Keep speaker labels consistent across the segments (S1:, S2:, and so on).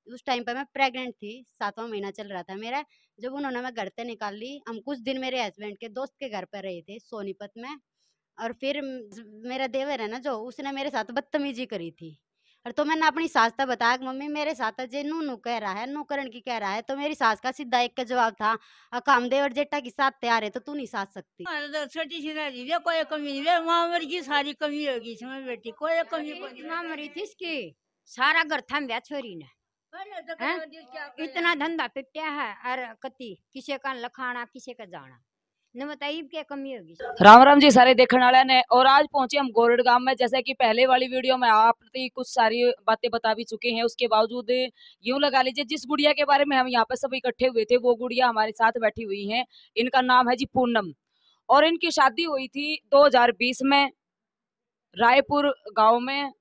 S1: उस टाइम पे मैं प्रेग्नेंट थी, 7वां महीना चल रहा था मेरा। जब उन्होंने मैं घर से निकाल ली, हम कुछ दिन मेरे हस्बैंड के दोस्त के घर पे रहे थे सोनीपत में। और फिर मेरा देवर है ना जो, उसने मेरे साथ बदतमीजी करी थी। और तो मैंने अपनी सास तक बताया कि मम्मी मेरे साथ अजय नू नू कह रहा है, नू करण की कह रहा है। तो मेरी सास का सीधा एक का जवाब था, काम देवर जेठा की साथ तैयार है तो तू नहीं साथ सकती।
S2: हमारे तो छोटी सी दादी है, कोई कमी नहीं है, माँ मर की सारी कमी होगी इसमें बेटी, कोई कमी को नहीं।
S3: इतना मरी थी इसकी, सारा घर थम गया छोरी ने।
S2: पहले तो
S3: हैं?
S2: करो जिस क्या करे
S3: इतना धंधा पिट्या है, और कति किसे का लखाना किसे का जाना, न बताइए क्या कमी होगी।
S4: राम राम जी सारे देखने वाले ने। और आज पहुंचे हम गोरड गांव में। जैसे कि पहले वाली वीडियो में आप कुछ सारी बातें बता भी चुके हैं, उसके बावजूद यूं लगा लीजिए जिस गुड़िया के बारे में हम यहाँ पे सब इकट्ठे हुए थे वो गुड़िया हमारे साथ बैठी हुई है। इनका नाम है जी पूनम, और इनकी शादी हुई थी 2020 में रायपुर गांव में।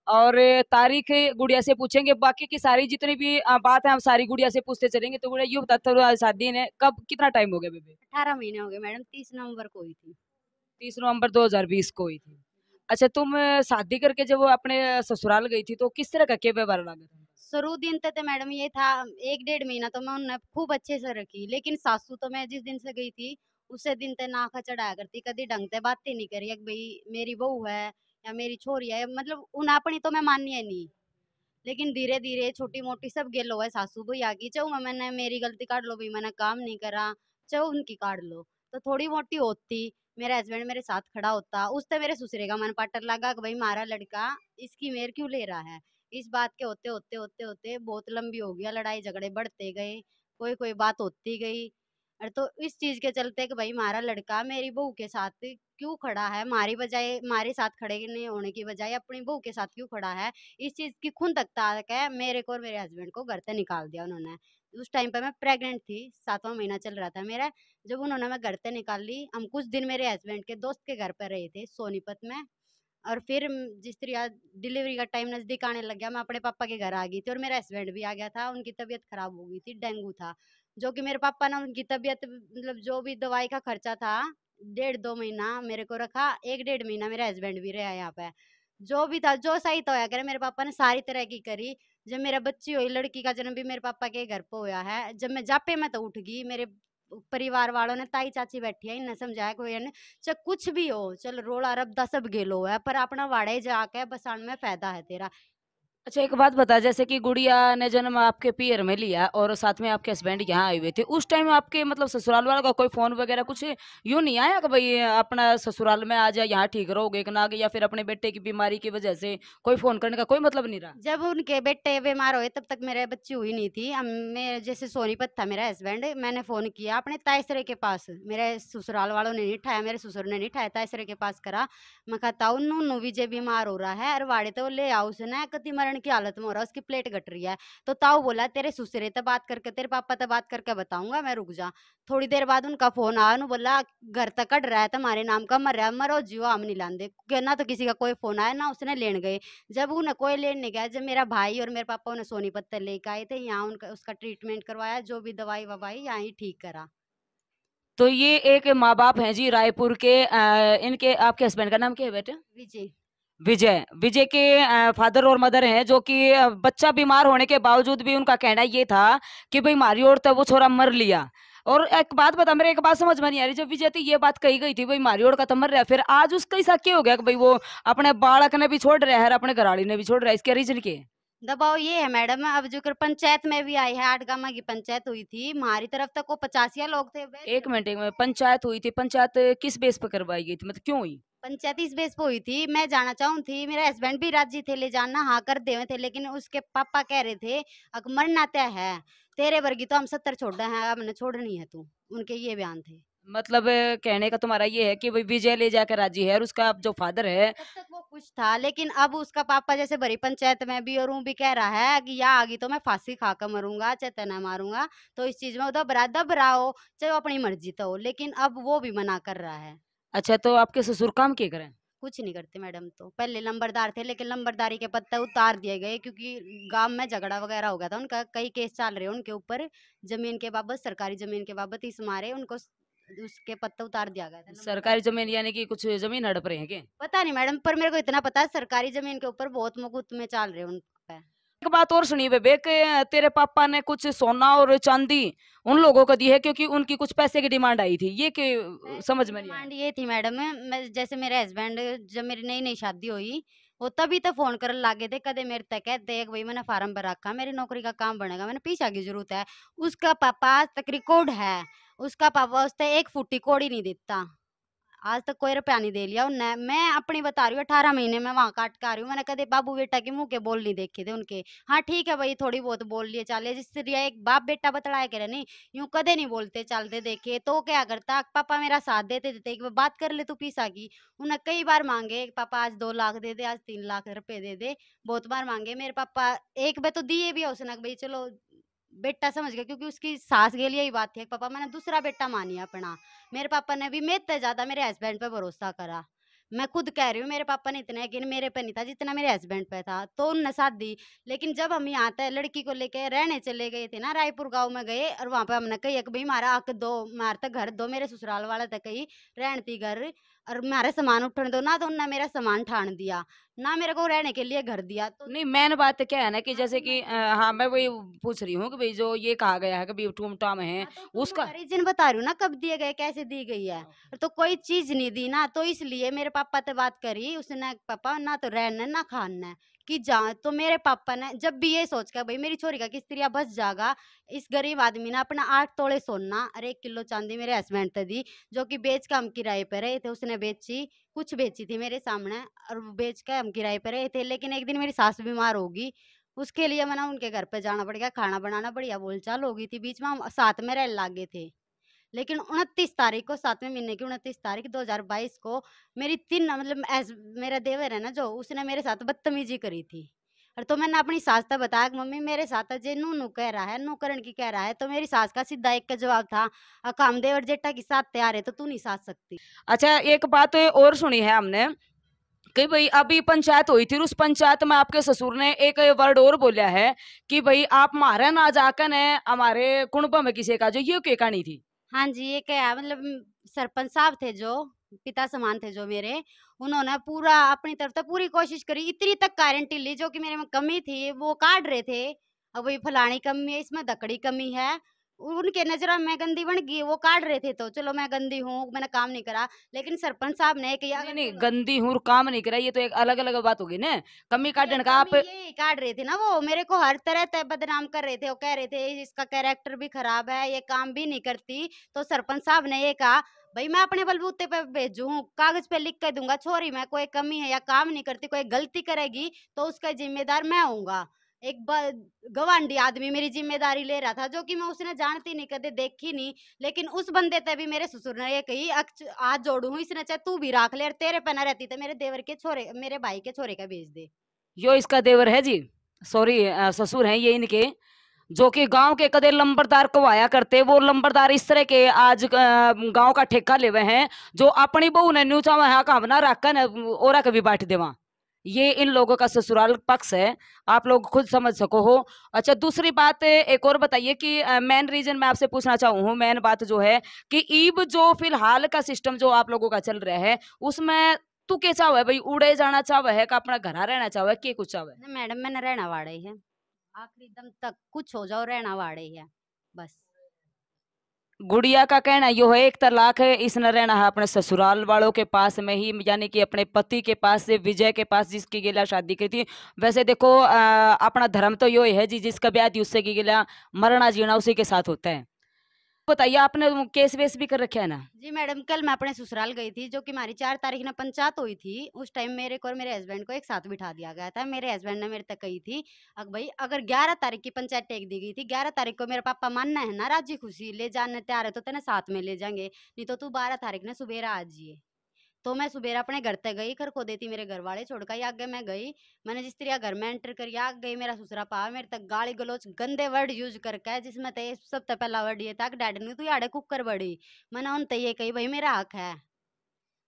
S4: और तारीख गुड़िया से पूछेंगे, बाकी की सारी जितनी भी बात है हम सारी गुड़िया से पूछते चलेंगे। तो गुड़िया यूं बता, थोड़ा शादी ने कब कितना टाइम हो गया बेबी?
S1: 18 महीने हो गए मैडम, 30 नवंबर को हुई थी।
S4: 30 नवंबर 2020 को हुई थी। अच्छा, तुम शादी करके जब वो अपने ससुराल गई थी तो किस तरह का क्या व्यवहार लगा था?
S1: शुरू दिन तो मैडम ये था, 1 डेढ़ महीना तो मैं उन्हें खूब अच्छे से रखी, लेकिन सासू तो मैं जिस दिन से गई थी उसे दिन ते नाका चढ़ाया करती, कभी ढंग से बातें नहीं करी कि भाई मेरी बहू है या मेरी छोरी है, मतलब उन अपनी तो मैं माननी है नहीं। लेकिन धीरे धीरे छोटी मोटी सब गेलो है सासू भाई आगी, चाहो मैंने मेरी गलती काट लो भाई मैंने काम नहीं करा, चाहो उनकी काट लो, तो थोड़ी मोटी होती मेरा हस्बैंड मेरे साथ खड़ा होता, उससे मेरे ससुरे का मन पाटर लगा कि भाई हमारा लड़का इसकी मेर क्यों ले रहा है। इस बात के होते होते होते होते बहुत लंबी हो गया, लड़ाई झगड़े बढ़ते गए, कोई कोई बात होती गई। और तो इस चीज के चलते कि भाई हमारा लड़का मेरी बहू के साथ क्यों खड़ा है, हमारी बजाय हमारे साथ खड़े नहीं होने की बजाय अपनी बहू के साथ क्यों खड़ा है। इस चीज की खुंद तक ताक है, मेरे को और मेरे हस्बैंड को घर से निकाल दिया उन्होंने। उस टाइम पे मैं प्रेग्नेंट थी, 7वां महीना चल रहा था मेरा। जब उन्होंने मैं घर से निकाल ली, हम कुछ दिन मेरे हस्बैंड के दोस्त के घर पे रहे थे सोनीपत में। और फिर जिस तरह डिलीवरी का टाइम नजदीक आने लग गया, मैं अपने पापा के घर आ गई थी और मेरा हस्बैंड भी आ गया था, उनकी तबीयत खराब हो गई थी, डेंगू था। जो कि मेरे पापा ने उनकी तबीयत मतलब जो भी दवाई का खर्चा था, 1.5 2 महीना मेरे को रखा, 1 1.5 महीना मेरा हस्बैंड भी रहा यहाँ पे। जो भी था जो सही तो होया करे मेरे पापा ने सारी तरह की करी। जब मेरा बच्ची हुई, लड़की का जन्म भी मेरे पापा के घर पे होया है। जब मैं जापे में तो उठ गई, मेरे परिवार वालों ने, ताई चाची बैठी है, इन्हें समझाया कोई ने, चाहे कुछ भी हो चल रोला रबदा सब गेलो है, पर अपना वाड़े जाके बसाने में फायदा है तेरा।
S4: अच्छा, एक बात बता, जैसे कि गुड़िया ने जन्म आपके पियर में लिया और साथ में आपके हस्बैंड यहाँ आए हुए थे, उस टाइम आपके मतलब ससुराल वालों का कोई फोन वगैरह कुछ यूं नहीं आया कि भाई अपना ससुराल में आ जाए, यहाँ ठीक रहोगे कि ना, या फिर अपने बेटे की बीमारी की वजह से कोई फोन करने का कोई मतलब नहीं रहा?
S1: जब उनके बेटे बीमार हुए तब तक मेरे बच्ची हुई नहीं थी। मैं जैसे सोनीपत था मेरा हस्बैंड, मैंने फोन किया अपने तायसरे के पास, मेरे ससुराल वालों ने नहीं उठाया, मेरे ससुर ने नहीं उठाया, तायसरे के पास करा। मैं कहा ताऊ नू विजय बीमार हो रहा है और वाड़े तो ले आओ, उसने कति मरण की हालत में हो रहा है, उसकी प्लेट घट रही है। तो ताऊ बोला तेरे ससुरे तो बात करके, तेरे पापा तो बात करके बताऊंगा, मैं रुक जा। थोड़ी देर बाद उनका फोन आया, उन्होंने बोला घर तक कट रहा है तुम्हारे नाम का, मर रहा है, मरो जियो हम नहीं लाते, ना तो किसी का कोई फोन आया ना उसने लेने गए। जब उन्हें कोई लेने नहीं गया, जब मेरा भाई और मेरे पापा उन्हें सोनीपत तक लेके आए थे, यहाँ उनका उसका ट्रीटमेंट करवाया, जो भी दवाई ववाई यहाँ ही ठीक करा।
S4: तो ये एक माँ बाप हैं जी रायपुर के। इनके आपके हस्बैंड का नाम क्या है बेटे?
S1: विजय।
S4: विजय। विजय के फादर और मदर हैं, जो कि बच्चा बीमार होने के बावजूद भी उनका कहना ये था कि भाई मारी और तब वो छोरा मर लिया। और एक बात बता, मेरे एक बात समझ में नहीं आ रही, जब विजय थी ये बात कही गई थी भाई मारी और का तो मर रहा, फिर आज उसका ऐसा क्या हो गया कि भाई वो अपने बालक ने भी छोड़ रहा है और अपने घरवाली ने भी छोड़ रहा है? इसके रीजन क्या है?
S1: दबाव ये है मैडम, अब जो कर पंचायत में भी आई है, आठगामा की पंचायत हुई थी, हमारी तरफ तक वो 85 लोग थे वे।
S4: एक मिनट, एक मिनट, पंचायत हुई थी? पंचायत किस बेस पर करवाई गई थी, मतलब क्यों हुई?
S1: पंचायत इस बेस पे हुई थी, मैं जाना चाहूँ थी, मेरे हस्बैंड भी राजी थे ले जाना, हाँ कर दे थे, लेकिन उसके पापा कह रहे थे अक मरना तय है, तेरे वर्गी तो हम 70 छोड़ रहे हैं, अब हमने छोड़नी है तू, उनके ये बयान थे।
S4: मतलब कहने का तुम्हारा ये है कि भाई विजय ले जाकर राजी है और उसका जो फादर है।
S1: तब तक वो खुश था, लेकिन अब उसका पापा जैसे बड़ी पंचायत में भी और वो भी कह रहा है कि यहाँ आगी तो मैं फांसी खाकर मरूंगा, चेतना मारूंगा, तो इस चीज में दब रहा हो, चाहे वो अपनी मर्जी तो हो, लेकिन अब वो भी मना कर रहा है।
S4: अच्छा, तो आपके ससुर काम क्या करें?
S1: कुछ नहीं करते मैडम, तो पहले नंबरदार थे, लेकिन नंबरदारी के पत्ते उतार दिए गए क्योंकि गांव में झगड़ा वगैरह हो गया था उनका, कई केस चल रहे हैं उनके ऊपर, जमीन के बाबत, सरकारी जमीन के बाबत, इस मारे उनको उसके पत्ते उतार दिया गया था नंबरदार।
S4: सरकारी जमीन यानी कि कुछ जमीन हड़प रहे हैं क्या?
S1: पता नहीं मैडम, पर मेरे को इतना पता है सरकारी जमीन के ऊपर बहुत मुकदमे चल रहे हैं उन पे।
S4: एक बात और सुनी विवेक, तेरे पापा ने कुछ सोना और चांदी उन लोगों को दी है क्योंकि उनकी कुछ पैसे की डिमांड आई थी, ये कि समझ में नहीं आया।
S1: डिमांड ये थी मैडम, मैं जैसे मेरे हस्बैंड जब मेरी नई नई शादी हुई वो तभी तो फोन कर लागे थे, कदे मेरे तक है देख भाई मैंने फार्म भर रखा, मेरी नौकरी का काम बनेगा, मैंने पीछा की जरूरत है। उसका पापा आज तक रिकॉर्ड है, उसका पापा उससे एक फुट्टी कोड़ी नहीं देता, आज तक कोई रुपया नहीं दे लिया उनने। मैं अपनी बता रही हूँ, 18 महीने में वहां काट के आ रही हूँ, मैंने कदे बाबू बेटा के मुंह के बोल नहीं देखे थे उनके। हाँ ठीक है भाई थोड़ी बहुत बोल लिए चाले, जिससे रिया एक बाप बेटा बतलाया करे नहीं, यूं कदे नहीं बोलते चालते देखे। तो क्या करता पापा मेरा साथ देते देते एक बार बात कर ले तू पीसा की, उन्हें कई बार मांगे पापा आज 2 लाख दे दे, आज 3 लाख रुपए दे दे, बहुत बार मांगे मेरे पापा। एक बार तो दिए भी है उसने भाई चलो बेटा समझ गया, क्योंकि उसकी सास के लिए ही बात थी पापा मैंने दूसरा बेटा मानी अपना। मेरे पापा ने भी मेरे से ज्यादा मेरे हस्बैंड पे भरोसा करा, मैं खुद कह रही हूँ मेरे पापा ने इतना यकीन मेरे पे नहीं था जितना मेरे हस्बैंड पे था, तो उनने साथ दी। लेकिन जब हम यहाँ तक लड़की को लेके रहने चले गए थे ना, रायपुर गांव में गए और वहां पे हमने कही कि भाई हमारा आके दो, मारे तक घर दो, मेरे ससुराल वाले तक कही रहन थी घर और हमारे सामान उठने दो ना, तो उनने मेरा सामान ठान दिया ना, मेरे को रहने के लिए घर दिया। तो
S4: नहीं मेन बात क्या है ना कि जैसे कि हाँ मैं वही पूछ रही हूँ कि भाई जो ये कहा गया है कि भाई टूमटाम है
S1: हाँ, तो
S4: उसका।
S1: रीजन बता रही हूँ ना कब दिए गए कैसे दी गई है, तो कोई चीज नहीं दी ना, तो इसलिए मेरे पापा से बात करी उसने, पापा ना तो रहना ना खाना कि जा, तो मेरे पापा ने जब भी ये सोच कर भाई मेरी छोरी का किस तरह बच जाएगा, इस गरीब आदमी ने अपना 8 तोले सोना और 1 किलो चांदी मेरे हस्बैंड से दी, जो कि बेच के हम किराए पे रहे थे, उसने बेची, कुछ बेची थी मेरे सामने और वो बेच के हम किराए पे रहे थे। लेकिन एक दिन मेरी सास बीमार होगी, उसके लिए मैंने उनके घर पे जाना पड़ गया, खाना बनाना बढ़िया बोलचाल हो गई थी, बीच में हम साथ में रह लागे थे। लेकिन 29 तारीख को 7वें महीने की 29 तारीख 2022 को मेरी 3 मतलब मेरा देवर है ना जो, उसने मेरे साथ बदतमीजी करी थी। और तो मैंने अपनी सास से बताया कि मम्मी मेरे साथ अजय नू नू कह रहा है, नू करण की कह रहा है, तो मेरी सास का सीधा एक का जवाब था, काम देवर जेठा के साथ तैयार है तो तू नहीं साथ सकती।
S4: अच्छा एक बात और सुनी है हमने कि भाई अभी पंचायत हुई थी, उस पंचायत में आपके ससुर ने एक वर्ड और बोला है कि भाई आप मारे ना जाकर ने हमारे कुणबा में किसी का, जो ये क्या कहानी थी?
S1: हाँ जी, ये क्या मतलब सरपंच साहब थे जो पिता समान थे जो मेरे, उन्होंने पूरा अपनी तरफ से पूरी कोशिश करी, इतनी तक गारंटी ली जो कि मेरे में कमी थी वो काट रहे थे। अब ये फलानी कमी है, इसमें दकड़ी कमी है, उनके नजरों में गंदी बन गई, वो काट रहे थे, तो चलो मैं गंदी हूँ मैंने काम नहीं करा। लेकिन सरपंच साहब ने किया,
S4: नहीं नहीं गंदी हूँ काम नहीं करा, ये तो एक अलग अलग बात होगी ना, कमी काटने का आप।
S1: ये काट रहे थे ना, वो मेरे को हर तरह से बदनाम कर रहे थे, वो कह रहे थे इसका कैरेक्टर भी खराब है, ये काम भी नहीं करती। तो सरपंच साहब ने ये कहा भाई मैं अपने बलबूते पे भेजू, कागज पे लिख के दूंगा छोरी में कोई कमी है या काम नहीं करती, कोई गलती करेगी तो उसका जिम्मेदार मैं होऊंगा। एक गवांडी आदमी मेरी जिम्मेदारी ले रहा था, जो कि मैं उसने जानती नहीं कदे देखी नहीं। लेकिन उस बंदे ते भी मेरे ससुर ने ये कही आज जोड़ू हूँ, इसने चाहे तू भी राख ले, और तेरे पे ना रहती तो मेरे देवर के छोरे मेरे भाई के छोरे का भेज दे।
S4: यो इसका देवर है जी, सॉरी ससुर हैं ये इनके, जो कि गांव के कदे लंबरदार को आया करते, वो लंबरदार इस तरह के आज गांव का ठेका लेवे हैं, जो अपनी बहू ने न्यू चावा है काम ना रख और कभी बैठ देवा, ये इन लोगों का ससुराल पक्ष है, आप लोग खुद समझ सको हो। अच्छा दूसरी बात एक और बताइए कि मेन रीजन मैं आपसे पूछना चाहूँ हूँ, मेन बात जो है कि ईब जो फिलहाल का सिस्टम जो आप लोगों का चल रहा है उसमें तू क्या चाहे भाई, उड़े जाना चाहे है कि अपना घर रहना चाहे के कुछ चाहे?
S1: ना मैडम मैंने रहना वाड़ा ही है, आखिरी दम तक कुछ हो जाओ रहना वाड़ा ही है बस।
S4: गुड़िया का कहना यो है एक तलाक है, इसने रहना है अपने ससुराल वालों के पास में ही, यानी कि अपने पति के पास से, विजय के पास जिसकी गिला शादी की थी। वैसे देखो अपना धर्म तो यो ही है जी, जिसका ब्याह थी उससे की गिला मरना जीना उसी के साथ होता है। बताइए आपने केस वेस भी कर रखे है ना?
S1: जी मैडम, कल मैं अपने ससुराल गई थी, जो कि हमारी 4 तारीख ने पंचायत हुई थी। उस टाइम मेरे को और मेरे हस्बैंड को एक साथ बिठा दिया गया था। मेरे हस्बैंड ने मेरे तक कही थी भाई अगर 11 तारीख की पंचायत टेक दी गई थी, 11 तारीख को मेरे पापा मानना है ना राजी खुशी ले जाने तैयार है तो तेने साथ में ले जाएंगे, नहीं तो तू 12 तारीख ने सुबेरा आ जाइए। तो मैं सुबेरा अपने घर तक गई, खर को देती मेरे घर वाले छोड़ कर आगे मैं गई। मैंने जिस तरह घर में एंटर करी आग गई, मेरा ससुरा पा मेरे तक गाली गलोच गंदे वर्ड यूज करके, जिसमें ते सबसे पहला वर्ड ये था कि डैड ने तू याड़े कुकर बड़ी। मैंने उन ये कही भाई मेरा हक है,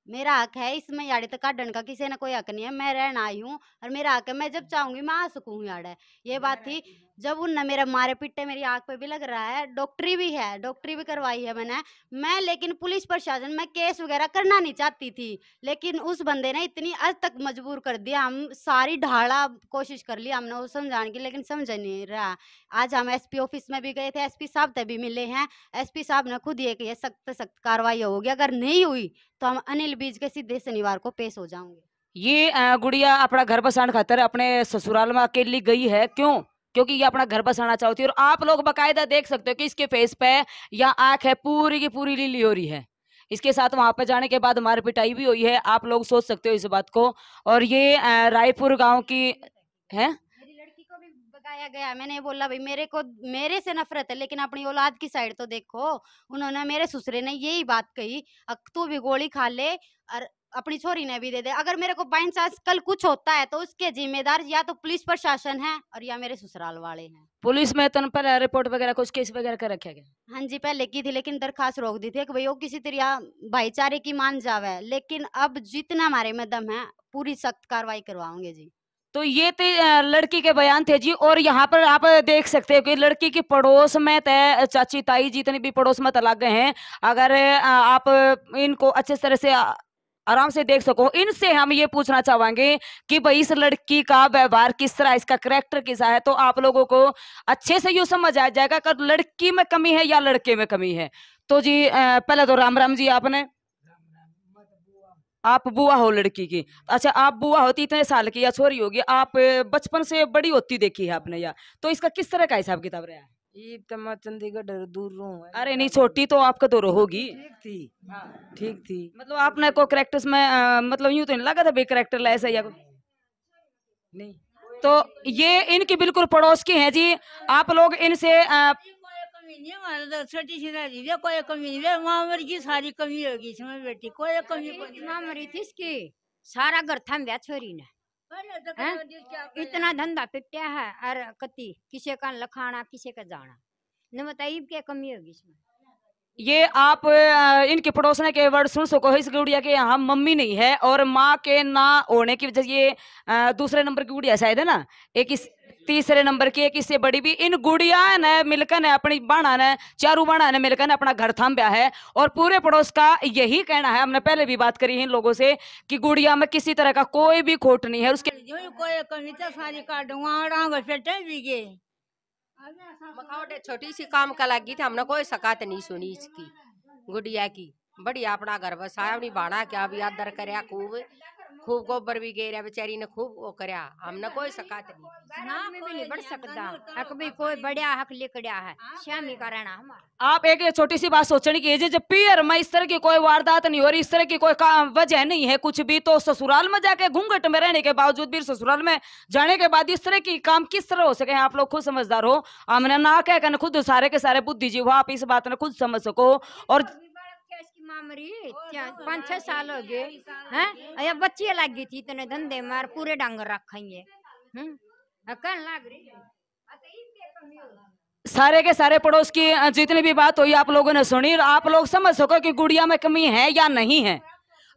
S1: मेरा हक है इसमें, याड़े तक काटने का किसी ने कोई हक नहीं है, मैं रहना आई हूँ और मेरा हक है, मैं जब चाहूंगी मैं आ सकूँ याड़े। ये बात थी। जब उनने मेरे मारे पिट्टे, मेरी आंख पे भी लग रहा है, डॉक्टरी भी करवाई है मैंने। मैं लेकिन पुलिस प्रशासन में केस वगैरह करना नहीं चाहती थी, लेकिन उस बंदे ने इतनी हद तक मजबूर कर दिया। हम सारी ढाला कोशिश कर ली हमने वो समझाने की, लेकिन समझ नहीं रहा। आज हम एसपी ऑफिस में भी गए थे, एसपी साहब से भी मिले हैं। एसपी साहब ने खुद ये कि सख्त कार्रवाई होगी, अगर नहीं हुई तो हम अनिल बीज के सीधे शनिवार को पेश हो जाऊंगे।
S4: ये गुड़िया अपना घर बसाने खातर अपने ससुराल में अकेली गई है, क्यों? क्योंकि ये अपना घर बसाना चाहती है। और आप लोग बाकायदा देख सकते हो कि इसके फेस पे या आंख है पूरी की पूरी लीली हो रही है। इसके साथ वहां पे जाने के बाद मार पिटाई भी हुई है, आप लोग सोच सकते हो इस बात को। और ये रायपुर गांव की है।
S1: मेरी लड़की को भी भगाया गया। मैंने बोला भाई मेरे से नफरत है, लेकिन अपनी औलाद की साइड तो देखो। उन्होंने, मेरे ससुरे ने यही बात कही, तू भी गोली खा ले और अपनी छोरी ने भी दे दे। अगर मेरे को बाई चांस कल कुछ होता है तो उसके जिम्मेदार या तो पुलिस प्रशासन है और या मेरे ससुराल वाले हैं।
S4: पुलिस में तो पहले रिपोर्ट वगैरह कुछ केस वगैरह कर रखा गया?
S1: हाँ जी, पहले की थी, लेकिन दरखास्त रोक दी थी कि भाई वो किसी तरह भाईचारे की मान जावे। लेकिन अब जितना हमारे में दम है पूरी सख्त कार्रवाई करवाओगे जी।
S4: तो ये थे लड़की के बयान थे जी। और यहाँ पर आप देख सकते हो कि लड़की की पड़ोस में तय चाची ताई जितनी भी पड़ोस में लग गए हैं, अगर आप इनको अच्छे तरह से आराम से देख सको, इनसे हम ये पूछना चाहेंगे कि भाई इस लड़की का व्यवहार किस तरह, इसका करैक्टर कैसा है, तो आप लोगों को अच्छे से यूं समझ आ जाएगा कि लड़की में कमी है या लड़के में कमी है। तो जी पहले तो राम राम जी। आप बुआ हो लड़की की? अच्छा, आप बुआ होती इतने साल की या छोरी होगी, आप बचपन से बड़ी होती देखी है आपने या? तो इसका किस तरह का हिसाब किताब रहा है?
S5: ये तो मैं चंडीगढ़ दूर हूँ।
S4: अरे नहीं, छोटी तो आपका तो होगी।
S5: ठीक थी।
S4: मतलब आपने को करेक्टर्स में मतलब यूं तो नहीं लगा था भाई करेक्टर ऐसा या
S5: नहीं।
S4: तो ये इनकी बिल्कुल पड़ोस की हैं जी। आप लोग इनसे
S2: छोटी सी दादी है, कोई कमी नहीं है। मामर की सारी कमी होगी इसमें बेटी, कोई कमी
S3: माँ मरी थी इसकी, सारा घर थम गया छोरी ने। इतना धंधा पिटिया है और कति किसी का लखाना किसी का जाना, न बताइए क्या कमी होगी इसमें।
S4: ये आप इनके पड़ोसने के वर्ड सुन सको, इस गुड़िया के यहाँ मम्मी नहीं है और माँ के ना होने की वजह से ये दूसरे नंबर की गुड़िया शायद है ना, एक इस तीसरे नंबर की, एक इससे बड़ी भी। इन गुड़िया ने मिलकर ने अपनी बाणा ने, चारू बाणा ने मिलकर ने अपना घर थाम्या है। और पूरे पड़ोस का यही कहना है, हमने पहले भी बात करी है इन लोगों से, कि गुड़िया में किसी तरह का कोई भी खोट नहीं है। उसके
S2: कोई कमी तो सारी काटूंगा पेटे भी गए।
S6: छोटी सी काम का लगी थी, हमने कोई शिकायत नहीं सुनी इसकी गुड़िया की। बढ़िया अपना घर बसाया, अपनी बाड़ा क्या भी आदर करया, खूब गोबर भी गेरा, बेचारी ने खूब वो करया, हमने कोई शिकायत नहीं।
S3: नाम में भी नहीं बढ़ सकता, हक भी कोई बढ़िया हक लिखड़िया है, श्यामी का रहना हमारा।
S4: आप एक छोटी सी बात सोचने की है, जब पियर में इस तरह की कोई वारदात नहीं हो रही, इस तरह की कोई वजह नहीं है कुछ भी, तो ससुराल में जाके घूंघट में रहने के बावजूद भी, ससुराल में जाने के बाद इस तरह की काम किस तरह हो सके? आप लोग खुद समझदार हो, हमने ना कहकर खुद सारे के सारे बुद्धिजीवी हो, आप इस बात ने खुद समझ सको। और
S3: माँ मरी 5-6 साल हो गए हैं, या बच्ची लगी थी इतने धंधे मार पूरे डांगर रखेंगे कल लाग रही है।
S4: सारे के सारे पड़ोस की जितनी भी बात हुई आप लोगों ने सुनी, आप लोग समझ सको कि गुड़िया में कमी है या नहीं है।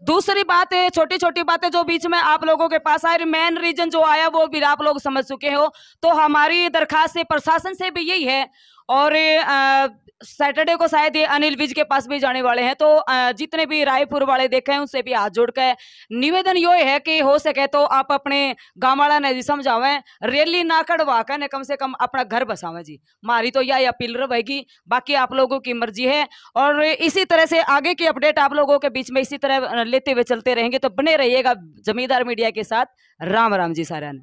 S4: दूसरी बात है, छोटी छोटी बातें जो बीच में आप लोगों के पास आई, मेन रीजन जो आया वो भी आप लोग समझ चुके हो। तो हमारी दरखास्त से प्रशासन से भी यही है, और सैटरडे को शायद ये अनिल विज के पास भी जाने वाले हैं, तो जितने भी रायपुर वाले देखे हैं उनसे भी हाथ जोड़कर निवेदन ये है कि हो सके तो आप अपने गाँव वाला ने समझावें, रैली ना कड़वा कर कम से कम अपना घर बसावें जी। हमारी तो यह अपील रहेगी, बाकी आप लोगों की मर्जी है। और इसी तरह से आगे की अपडेट आप लोगों के बीच में इसी तरह लेते हुए चलते रहेंगे, तो बने रहिएगा जमींदार मीडिया के साथ। राम राम जी सारा ने।